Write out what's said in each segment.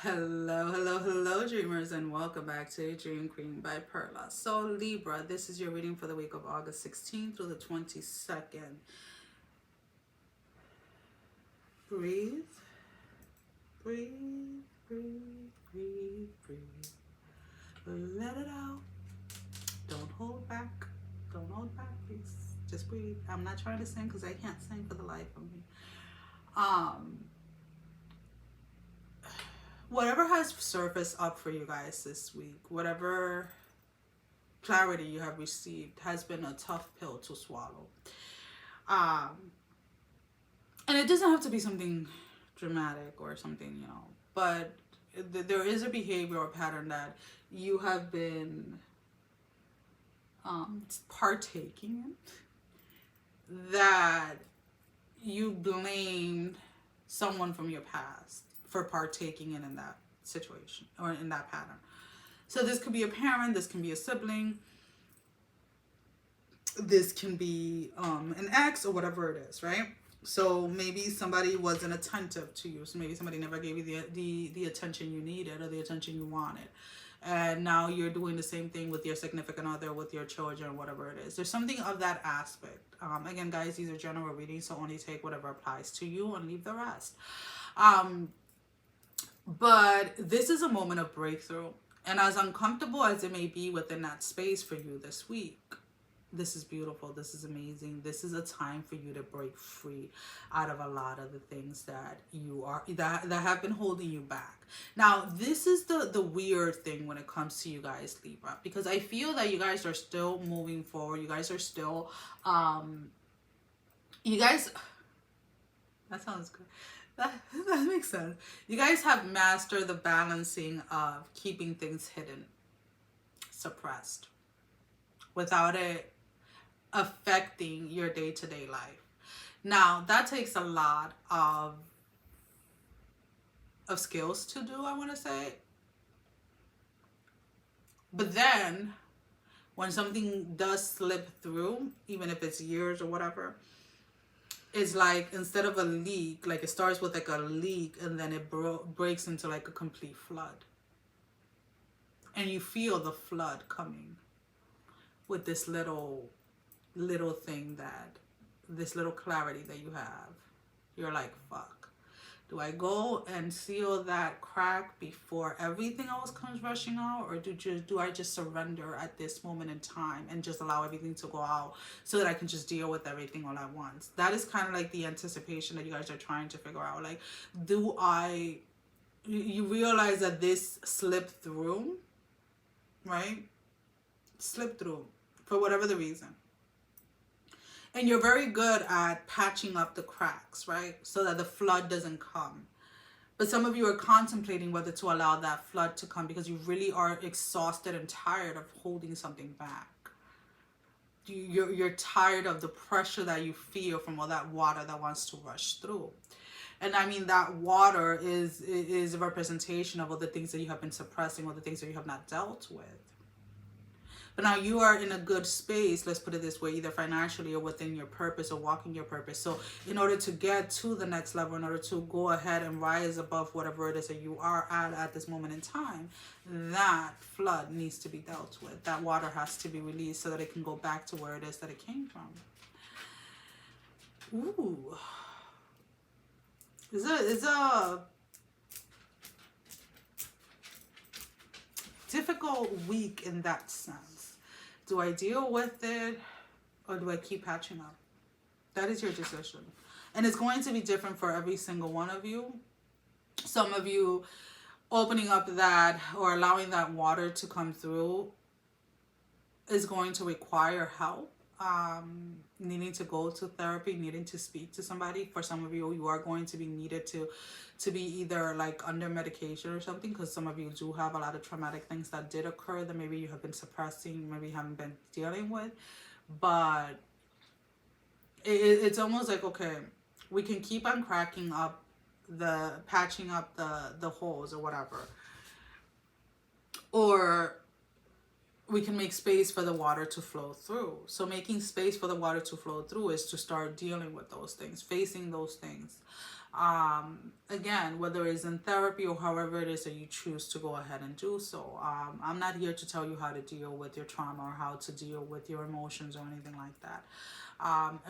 Hello, dreamers, and welcome back to Dream Queen by Perla'S. So, Libra, this is your reading for the week of August 16th through the 22nd. Breathe, breathe, breathe, breathe, breathe. Let it out. Don't hold back. Don't hold back, please. Just breathe. I'm not trying to sing because I can't sing for the life of me. Whatever has surfaced up for you guys this week, whatever clarity you have received has been a tough pill to swallow. And it doesn't have to be something dramatic or something, but there is a behavior or pattern that you have been partaking in that you blamed someone from your past for partaking in that situation or in that pattern. So this could be a parent, this can be a sibling, this can be an ex or whatever it is, right? So maybe somebody wasn't attentive to you. So maybe somebody never gave you the attention you needed or the attention you wanted. And now you're doing the same thing with your significant other, with your children, whatever it is. There's something of that aspect. Again, guys, these are general readings, so only take whatever applies to you and leave the rest. But this is a moment of breakthrough. And as uncomfortable as it may be within that space for you this week, this is beautiful. This is amazing. This is a time for you to break free out of a lot of the things that you are that have been holding you back. Now, this is the weird thing when it comes to you guys, Libra, because I feel that you guys are still moving forward. You guys are still you guys, that sounds good. That makes sense. You guys have mastered the balancing of keeping things hidden, suppressed, without it affecting your day-to-day life. Now, that takes a lot of skills to do, I want to say. But then, when something does slip through, even if it's years or whatever, it's like instead of a leak, like it starts with like a leak and then it breaks into like a complete flood. And you feel the flood coming with this little thing that, this little clarity that you have. You're like, fuck. Do I go and seal that crack before everything else comes rushing out? Or do I just surrender at this moment in time and just allow everything to go out so that I can just deal with everything all at once? That is kind of like the anticipation that you guys are trying to figure out. Like, you realize that this slipped through, right? Slipped through for whatever the reason. And you're very good at patching up the cracks, right? So that the flood doesn't come. But some of you are contemplating whether to allow that flood to come because you really are exhausted and tired of holding something back. You're tired of the pressure that you feel from all that water that wants to rush through. And I mean, that water is a representation of all the things that you have been suppressing, all the things that you have not dealt with. But now you are in a good space, let's put it this way, either financially or within your purpose or walking your purpose. So in order to get to the next level, in order to go ahead and rise above whatever it is that you are at this moment in time, that flood needs to be dealt with. That water has to be released so that it can go back to where it is that it came from. Ooh. It's a difficult week in that sense. Do I deal with it or do I keep patching up? That is your decision. And it's going to be different for every single one of you. Some of you opening up that or allowing that water to come through is going to require help. Needing to go to therapy, needing to speak to somebody. For some of you, you are going to be needed to be either like under medication or something, because some of you do have a lot of traumatic things that did occur that maybe you have been suppressing, maybe you haven't been dealing with. But it's almost like, okay, we can keep on patching up the holes or whatever, or we can make space for the water to flow through. So making space for the water to flow through is to start dealing with those things, facing those things. Again, whether it's in therapy or however it is that you choose to go ahead and do so. I'm not here to tell you how to deal with your trauma or how to deal with your emotions or anything like that.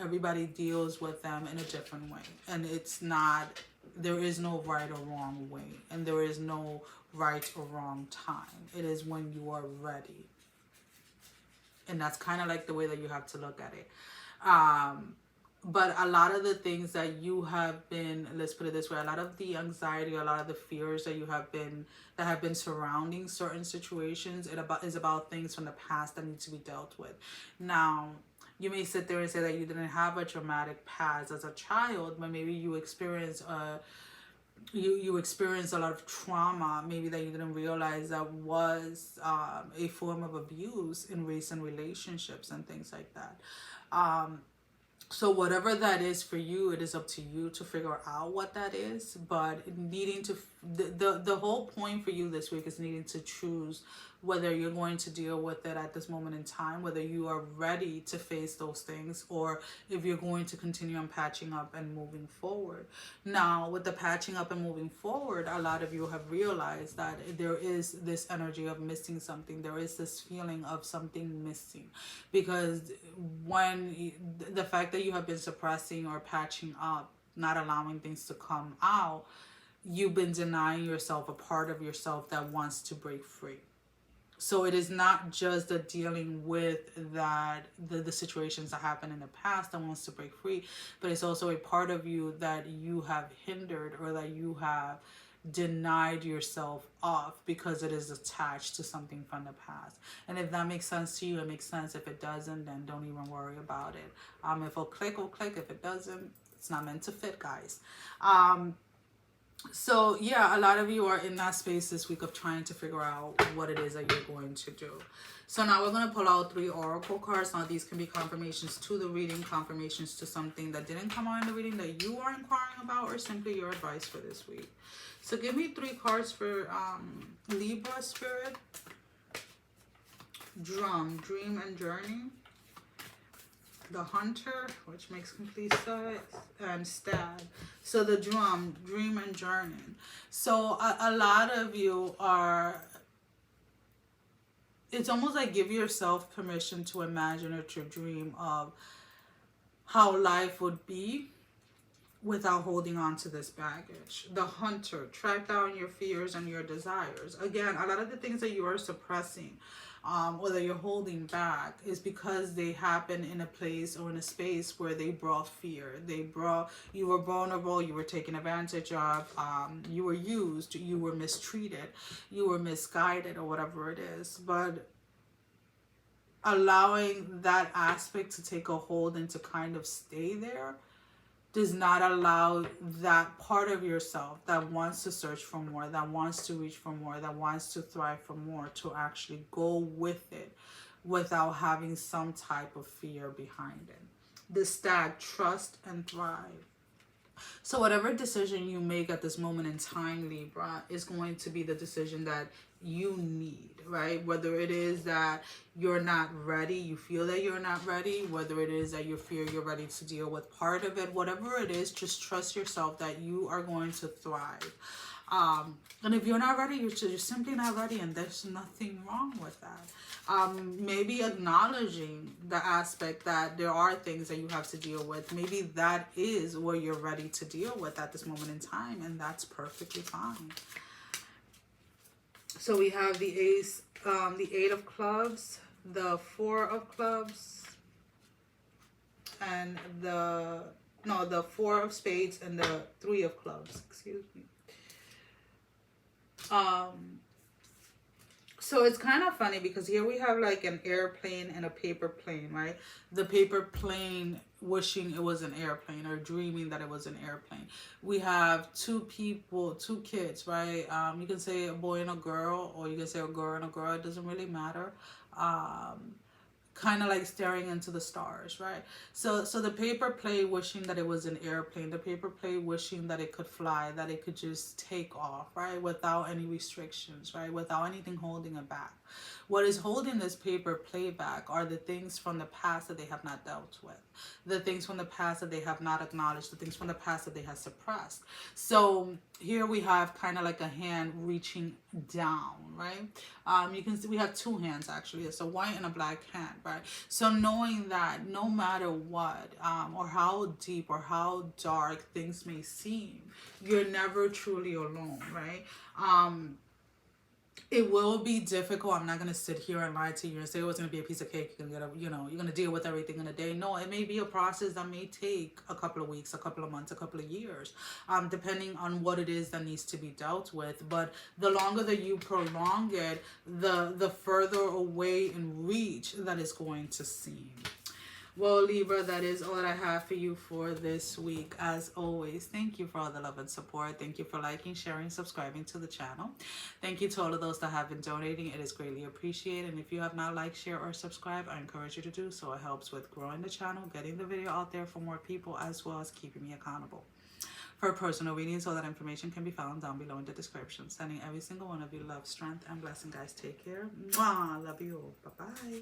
Everybody deals with them in a different way, and it's not, there is no right or wrong way, and there is no right or wrong time. It is when you are ready. And that's kind of like the way that you have to look at it. But a lot of the things that you have been, let's put it this way, a lot of the anxiety, a lot of the fears that have been surrounding certain situations, is about things from the past that need to be dealt with. Now, you may sit there and say that you didn't have a traumatic past as a child, but maybe you experienced you experienced a lot of trauma, maybe that you didn't realize that was a form of abuse in recent relationships and things like that. So whatever that is for you, it is up to you to figure out what that is. But needing to, the whole point for you this week is needing to choose whether you're going to deal with it at this moment in time, whether you are ready to face those things, or if you're going to continue on patching up and moving forward. Now, with the patching up and moving forward, a lot of you have realized that there is this energy of missing something. There is this feeling of something missing, because when the fact that you have been suppressing or patching up, not allowing things to come out, you've been denying yourself a part of yourself that wants to break free. So it is not just the dealing with that, the situations that happened in the past that wants to break free, but it's also a part of you that you have hindered, or that you have denied yourself of, because it is attached to something from the past. And if that makes sense to you, it makes sense. If it doesn't, then don't even worry about it. If it'll click, it'll click. If it doesn't, it's not meant to fit, guys. So yeah, a lot of you are in that space this week of trying to figure out what it is that you're going to do. So now we're going to pull out 3 oracle cards. Now these can be confirmations to the reading, confirmations to something that didn't come out in the reading that you are inquiring about, or simply your advice for this week. So give me 3 cards for Libra spirit. Drum, dream and journey. The hunter, which makes complete sense, and stab. So the drum, dream and journey. So a lot of you are, it's almost like give yourself permission to imagine or to dream of how life would be without holding on to this baggage. The hunter, track down your fears and your desires. Again, a lot of the things that you are suppressing, or that you're holding back, is because they happen in a place or in a space where they brought fear. You were vulnerable, you were taken advantage of, you were used, you were mistreated, you were misguided, or whatever it is. But allowing that aspect to take a hold and to kind of stay there does not allow that part of yourself that wants to search for more, that wants to reach for more, that wants to thrive for more, to actually go with it without having some type of fear behind it. The stag, trust and thrive. So whatever decision you make at this moment in time, Libra, is going to be the decision that you need, right? Whether it is that you're not ready, you feel that you're not ready, whether it is that you fear you're ready to deal with part of it, whatever it is, just trust yourself that you are going to thrive. And if you're not ready, you're simply not ready, and there's nothing wrong with that. Maybe acknowledging the aspect that there are things that you have to deal with. Maybe that is what you're ready to deal with at this moment in time, and that's perfectly fine. So we have the ace, the 8 of clubs, the 4 of clubs, and the 4 of spades and the 3 of clubs, excuse me. So it's kind of funny because here we have like an airplane and a paper plane, right? The paper plane wishing it was an airplane, or dreaming that it was an airplane. We have 2 people, 2 kids, right? You can say a boy and a girl, or you can say a girl and a girl. It doesn't really matter. kind of like staring into the stars, right? So the paper plate wishing that it was an airplane, the paper plate wishing that it could fly, that it could just take off, right? Without any restrictions, right? Without anything holding it back. What is holding this paper plate back are the things from the past that they have not dealt with, the things from the past that they have not acknowledged, the things from the past that they have suppressed. So here we have kind of like a hand reaching down, right? You can see we have two hands actually. It's a white and a black hand, right? So knowing that no matter what, or how deep or how dark things may seem, you're never truly alone, right? It will be difficult. I'm not going to sit here and lie to you and say, oh, it's going to be a piece of cake. You're going to get you're going to deal with everything in a day. No, it may be a process that may take a couple of weeks, a couple of months, a couple of years, depending on what it is that needs to be dealt with. But the longer that you prolong it, the further away in reach that is going to seem. Well, Libra, that is all that I have for you for this week. As always, thank you for all the love and support. Thank you for liking, sharing, subscribing to the channel. Thank you to all of those that have been donating. It is greatly appreciated. And if you have not liked, share, or subscribe, I encourage you to do so. It helps with growing the channel, getting the video out there for more people, as well as keeping me accountable. For personal readings, all that information can be found down below in the description. Sending every single one of you love, strength, and blessing, guys. Take care. Mwah. Love you all. Bye-bye.